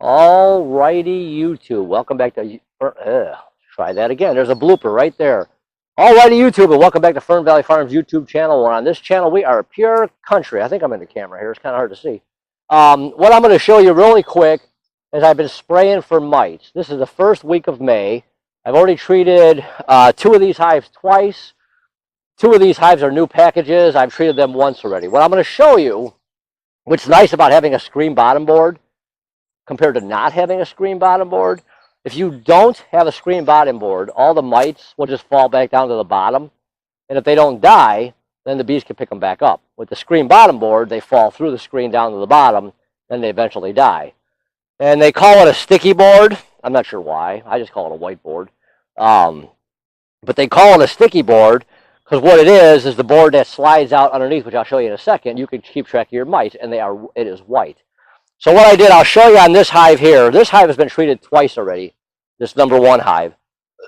Alrighty, YouTube. Welcome back to. Try that again. There's a blooper right there. Alrighty, YouTube, and welcome back to Fern Valley Farms YouTube channel. On this channel, we are pure country. I think I'm in the camera here. It's kind of hard to see. What I'm going to show you really quick is I've been spraying for mites. This is the first week of May. I've already treated 2 of these hives twice. 2 of these hives are new packages. I've treated them once already. What I'm going to show you, what's nice about having a screen bottom board compared to not having a screen bottom board. If you don't have a screen bottom board, all the mites will just fall back down to the bottom. And if they don't die, then the bees can pick them back up. With the screen bottom board, they fall through the screen down to the bottom, then they eventually die. And they call it a sticky board. I'm not sure why. I just call it a whiteboard. But they call it a sticky board because what it is the board that slides out underneath, which I'll show you in a second. You can keep track of your mites, and it is white. So what I did, I'll show you on this hive here. This hive has been treated twice already, this #1 hive.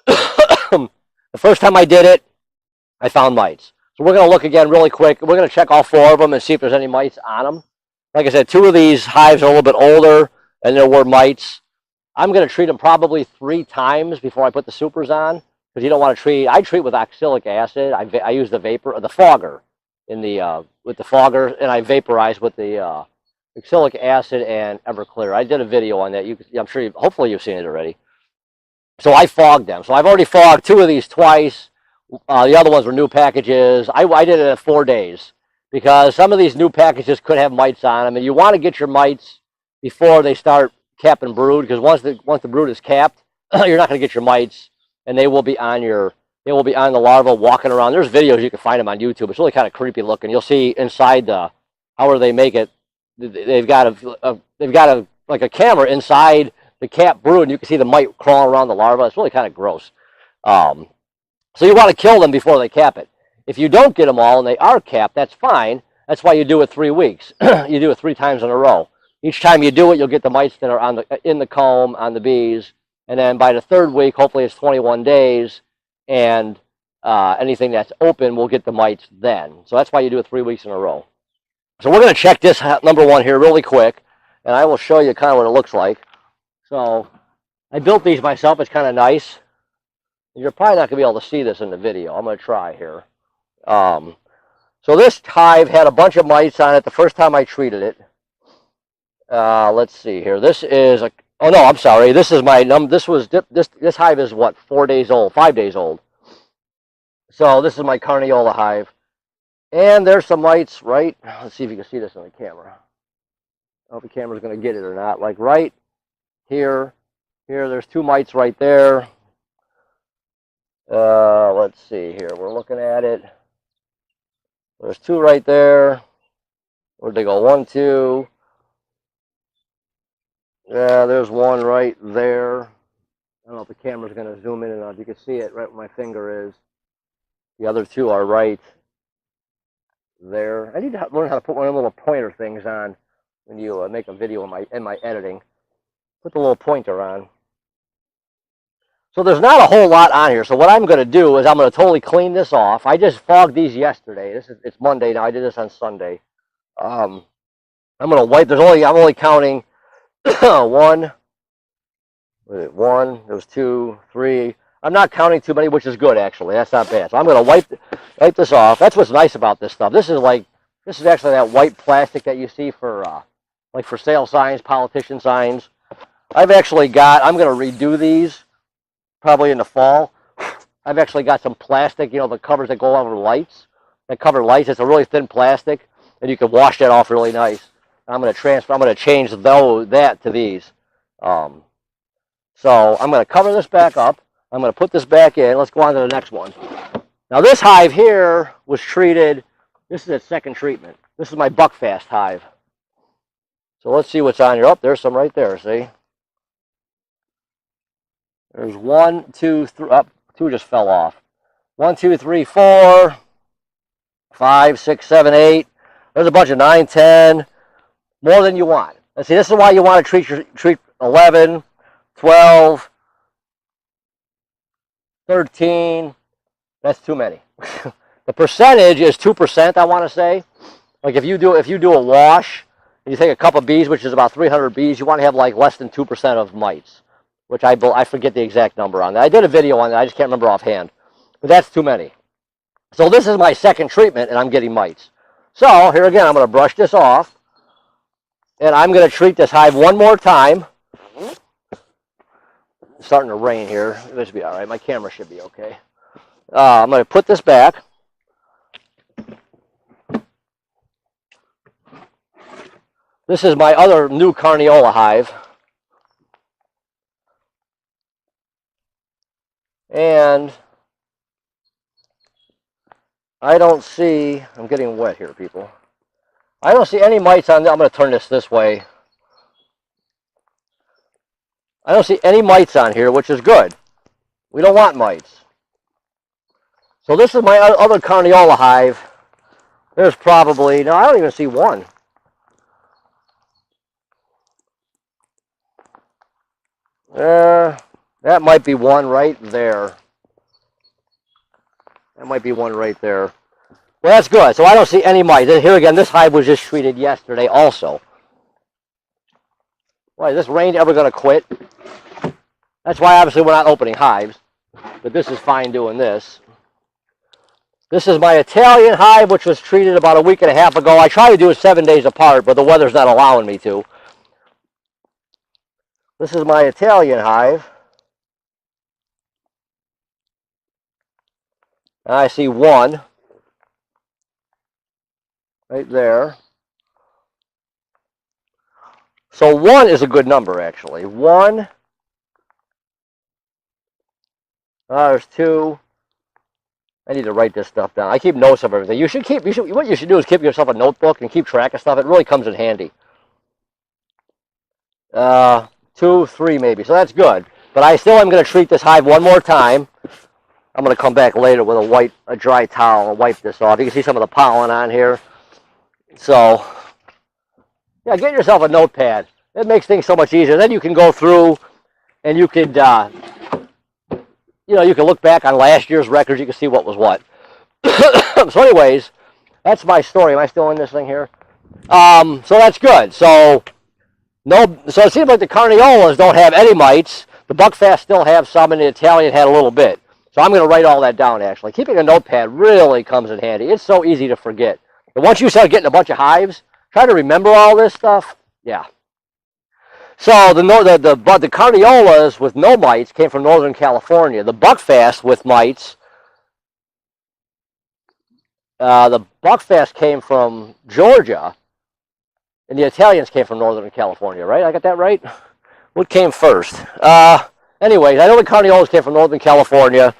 The first time I did it, I found mites. So we're going to look again really quick. We're going to check all 4 of them and see if there's any mites on them. Like I said, 2 of these hives are a little bit older, and there were mites. I'm going to treat them probably 3 times before I put the supers on, because you don't want to treat. I treat with oxalic acid. I use the fogger with the fogger, and I vaporize with the oxalic acid and Everclear. I did a video on that. I'm sure, hopefully you've seen it already. So I fogged them. So I've already fogged 2 of these twice. The other ones were new packages. I did it in 4 days because some of these new packages could have mites on them, and you want to get your mites before they start capping brood, because once the brood is capped, you're not going to get your mites, and they will be on the larva walking around. There's videos, you can find them on YouTube. It's really kind of creepy looking. You'll see inside however they make it. They've got like a camera inside the capped brood, and you can see the mite crawling around the larva. It's really kind of gross. So you want to kill them before they cap it. If you don't get them all and they are capped, that's fine. That's why you do it 3 weeks. You do it 3 times in a row. Each time you do it, you'll get the mites that are in the comb on the bees, and then by the 3rd week, hopefully it's 21 days, and anything that's open will get the mites then. So that's why you do it 3 weeks in a row. So we're going to check this #1 here really quick, and I will show you kind of what it looks like. So I built these myself. It's kind of nice. You're probably not going to be able to see this in the video. I'm going to try here. So this hive had a bunch of mites on it the first time I treated it. Let's see here. This is oh no, I'm sorry. This is this hive is what, 4 days old, 5 days old. So this is my Carniola hive. And there's some mites right. Let's see if you can see this on the camera. I don't know if the camera's going to get it or not. Like right here, there's 2 mites right there. Let's see here. We're looking at it. There's 2 right there. Where'd they go? 1, 2. Yeah, there's 1 right there. I don't know if the camera's going to zoom in enough. You can see it right where my finger is. The other 2 are right there. I need to learn how to put one of the little pointer things on when you make a video in my editing. Put the little pointer on. So there's not a whole lot on here. So what I'm going to do is I'm going to totally clean this off. I just fogged these yesterday. It's Monday now. I did this on Sunday. I'm going to wipe. I'm only counting 1. There's 2, 3. I'm not counting too many, which is good actually. That's not bad. So I'm going to wipe this off. That's what's nice about this stuff. This is actually that white plastic that you see for like for sale signs, politician signs. I'm going to redo these probably in the fall. I've actually got some plastic, the covers that go over lights, that cover lights. It's a really thin plastic, and you can wash that off really nice. I'm going to change that to these. So I'm going to cover this back up. I'm going to put this back in. Let's go on to the next one. Now this hive here was treated. This is its 2nd treatment. This is my Buckfast hive. So let's see what's on here. Oh, there's some right there. See? There's 1, 2, 3. Up, 2 just fell off. 1, 2, 3, 4, 5, 6, 7, 8. There's a bunch of 9, 10. More than you want. And see, this is why you want to treat 11, 12, 13. That's too many. The percentage is 2%. I want to say. Like if you do a wash, and you take a cup of bees, which is about 300 bees, you want to have like less than 2% of mites, which I forget the exact number on that. I did a video on that. I just can't remember offhand. But that's too many. So this is my second treatment, and I'm getting mites. So here again, I'm going to brush this off, and I'm going to treat this hive one more time. It's starting to rain here. This should be all right. My camera should be okay. I'm going to put this back. This is my other new Carniola hive. And I don't see, I'm getting wet here, people. I don't see any mites on, I'm going to turn this way. I don't see any mites on here, which is good. We don't want mites. So this is my other Carniola hive. There's probably, no, I don't even see one. That might be one right there. That might be one right there. Well, that's good. So I don't see any mites. And here again, this hive was just treated yesterday also. Why, is this rain ever going to quit? That's why obviously we're not opening hives. But this is fine doing this. This is my Italian hive, which was treated about a week and a half ago. I try to do it 7 days apart, but the weather's not allowing me to. This is my Italian hive. And I see one right there. So one is a good number, actually. One. There's two. I need to write this stuff down. I keep notes of everything. What you should do is keep yourself a notebook and keep track of stuff. It really comes in handy. 2, 3 maybe. So that's good. But I still am going to treat this hive one more time. I'm going to come back later with a dry towel and wipe this off. You can see some of the pollen on here. So, yeah, get yourself a notepad. It makes things so much easier. Then you can go through and you could, you can look back on last year's records. You can see what was what. So anyways, that's my story. Am I still in this thing here? So that's good. So it seems like the Carniolas don't have any mites. The Buckfast still have some, and the Italian had a little bit. So I'm going to write all that down, actually. Keeping a notepad really comes in handy. It's so easy to forget. But once you start getting a bunch of hives, try to remember all this stuff. Yeah. So the Carniolas with no mites came from Northern California. The Buckfast with mites, the Buckfast came from Georgia, and the Italians came from Northern California, right? I got that right? What came first? Anyways, I know the Carniolas came from Northern California,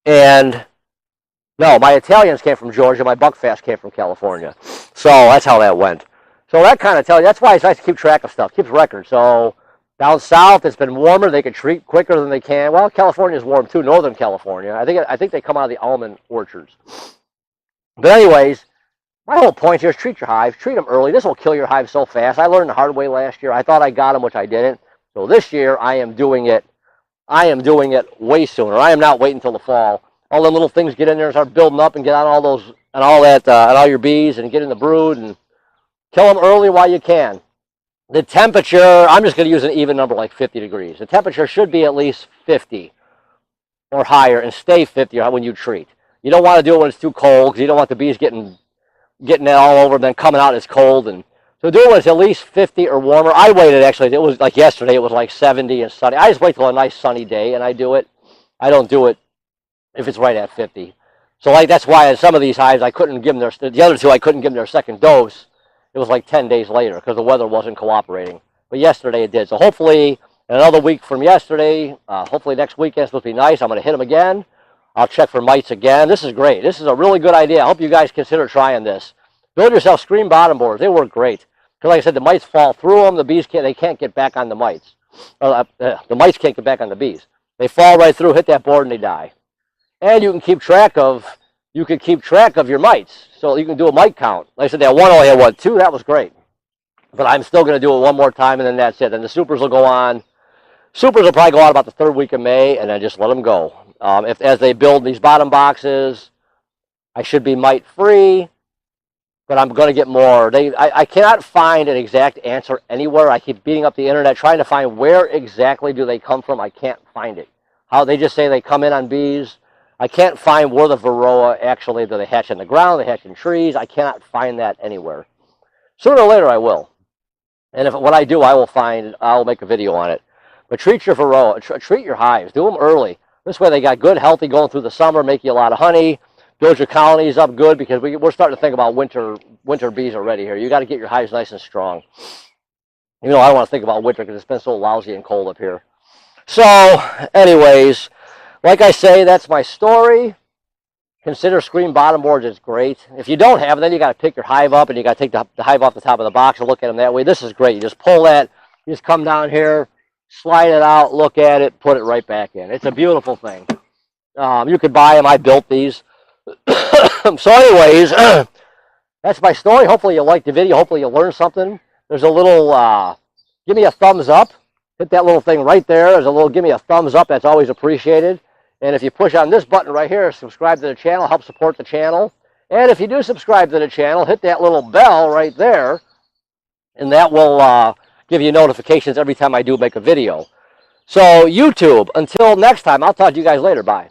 and no, my Italians came from Georgia, my Buckfast came from California. So that's how that went. So that kind of tells you, that's why it's nice to keep track of stuff, keeps records. So down south, it's been warmer, they can treat quicker than they can. Well, California's warm too, Northern California. I think they come out of the almond orchards. But anyways, my whole point here is treat your hives, treat them early. This will kill your hives so fast. I learned the hard way last year. I thought I got them, which I didn't. So this year, I am doing it way sooner. I am not waiting until the fall. All them little things get in there and start building up and get on all those, and all that, and all your bees, and get in the brood, and kill them early while you can. The temperature, I'm just going to use an even number like 50 degrees. The temperature should be at least 50 or higher, and stay 50 when you treat. You don't want to do it when it's too cold, because you don't want the bees getting it all over, and then coming out as cold. And so do it when it's at least 50 or warmer. I waited, actually. It was like yesterday. It was like 70 and sunny. I just wait till a nice sunny day, and I do it. I don't do it if it's right at 50. So like that's why in some of these hives, I couldn't give them the other two, I couldn't give them their second dose. It was like 10 days later because the weather wasn't cooperating. But yesterday it did. So hopefully another week from yesterday, hopefully next weekend it's supposed to be nice. I'm going to hit them again. I'll check for mites again. This is great. This is a really good idea. I hope you guys consider trying this. Build yourself screen bottom boards. They work great. Because like I said, the mites fall through them. The bees can't get back on the mites. The mites can't get back on the bees. They fall right through, hit that board, and they die. And you can keep track of your mites. So you can do a mite count. Like I said, that one only had, 2? That was great. But I'm still going to do it one more time, and then that's it. And the supers will go on. Supers will probably go on about the 3rd week of May, and then just let them go. As they build these bottom boxes, I should be mite free. but I'm going to get more. I cannot find an exact answer anywhere. I keep beating up the internet trying to find where exactly do they come from. I can't find it. How they just say they come in on bees. I can't find where the Varroa actually, do they hatch in the ground, they hatch in trees. I cannot find that anywhere. Sooner or later I will. And if when I do, I'll make a video on it. But treat your Varroa, treat your hives, do them early. This way they got good, healthy going through the summer, make you a lot of honey, build your colonies up good, because we're starting to think about winter bees already here. You got to get your hives nice and strong. You know, I don't want to think about winter because it's been so lousy and cold up here. So, anyways, like I say, that's my story. Consider screen bottom boards. It's great. If you don't have it, then you got to pick your hive up and you got to take the hive off the top of the box and look at them that way. This is great. You just pull that, you just come down here, slide it out, look at it, put it right back in. It's a beautiful thing. You could buy them. I built these. So anyways, that's my story. Hopefully you liked the video. Hopefully you learned something. There's a little, give me a thumbs up. Hit that little thing right there. There's a little give me a thumbs up. That's always appreciated. And if you push on this button right here, subscribe to the channel, help support the channel. And if you do subscribe to the channel, hit that little bell right there, and that will give you notifications every time I do make a video. So YouTube, until next time, I'll talk to you guys later. Bye.